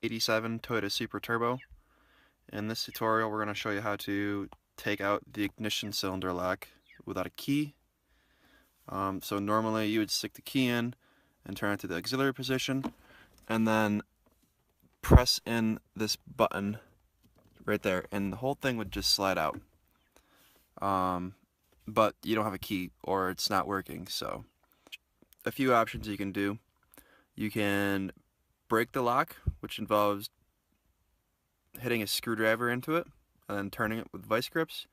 87 Toyota Supra Turbo. In this tutorial we're going to show you how to take out the ignition cylinder lock without a key. So normally you would stick the key in and turn it to the auxiliary position and then press in this button right there and the whole thing would just slide out. But you don't have a key or it's not working, so a few options you can do. You can break the lock, which involves hitting a screwdriver into it and then turning it with vice grips,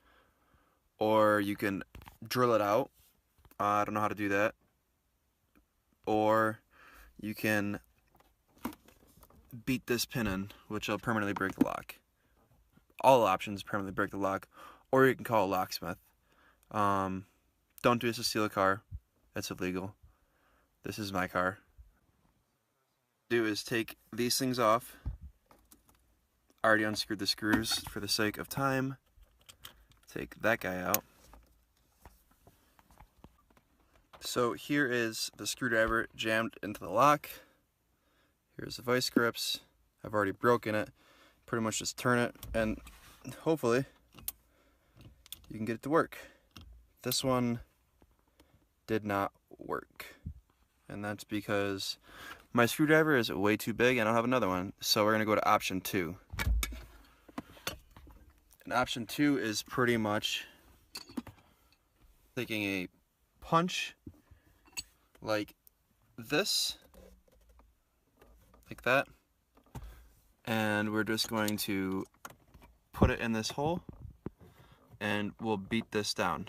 or you can drill it out. I don't know how to do that. Or you can beat this pin in, which will permanently break the lock. All options permanently break the lock, or you can call a locksmith. Don't do this to steal a car. That's illegal. This is my car. Do is take these things off. I already unscrewed the screws for the sake of time. Take that guy out. So here is the screwdriver jammed into the lock. Here's the vice grips. I've already broken it. Pretty much just turn it and hopefully you can get it to work. This one did not work, and that's because my screwdriver is way too big and I don't have another one. So we're going to go to option 2. And option 2 is pretty much taking a punch like this, like that, and we're just going to put it in this hole and we'll beat this down.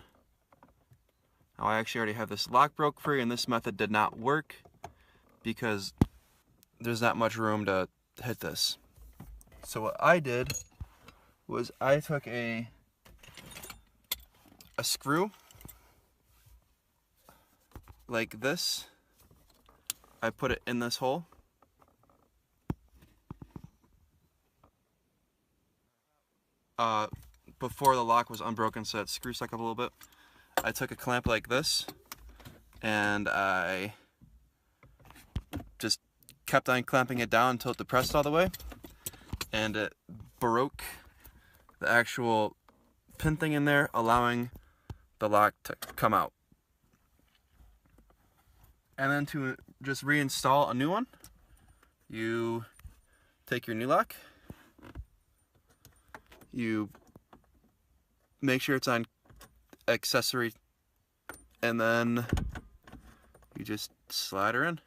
Now I actually already have this lock broke free, and this method did not work because there's not much room to hit this. So what I did was I took a screw like this. I put it in this hole. Before the lock was unbroken, so it screw stuck up a little bit. I took a clamp like this and I just kept on clamping it down until it depressed all the way, and it broke the actual pin thing in there, allowing the lock to come out. And then to just reinstall a new one, you take your new lock, you make sure it's on accessory, and then you just slide her in.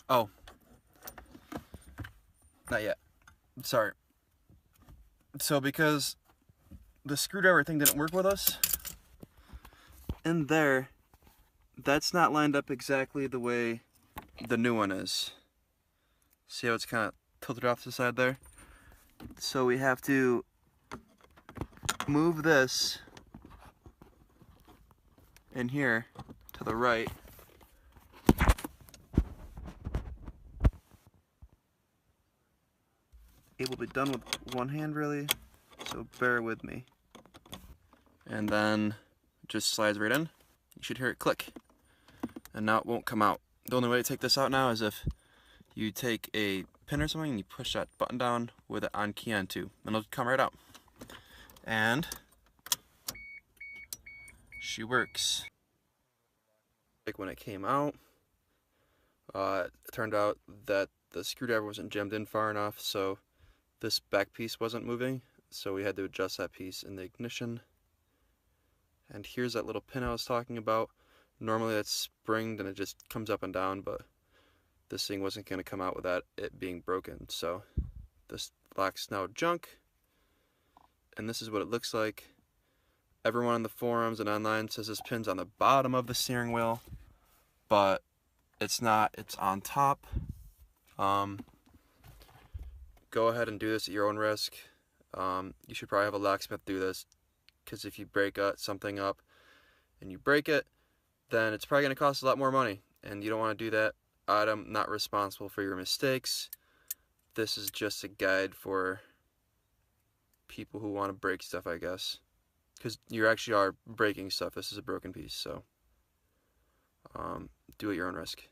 Oh, not yet. Sorry. So because the screwdriver thing didn't work with us, in there, that's not lined up exactly the way the new one is. See how it's kind of tilted off to the side there? So we have to move this in here to the right. Able to be done with one hand really, so bear with me. And then it just slides right in. You should hear it click, and now it won't come out. The only way to take this out now is if you take a pin or something and you push that button down with it on key on 2, and it'll come right out. And she works. Like when it came out, it turned out that the screwdriver wasn't jammed in far enough, so this back piece wasn't moving, so we had to adjust that piece in the ignition. And here's that little pin I was talking about. Normally that's springed and it just comes up and down, but this thing wasn't going to come out without it being broken. So this lock's now junk, and this is what it looks like. Everyone on the forums and online says this pin's on the bottom of the steering wheel, but it's not, it's on top. Go ahead and do this at your own risk. You should probably have a locksmith do this, because if you break something up and you break it, then it's probably going to cost a lot more money, and you don't want to do that. I'm not responsible for your mistakes. This is just a guide for people who want to break stuff, I guess, because you actually are breaking stuff. This is a broken piece, so do at your own risk.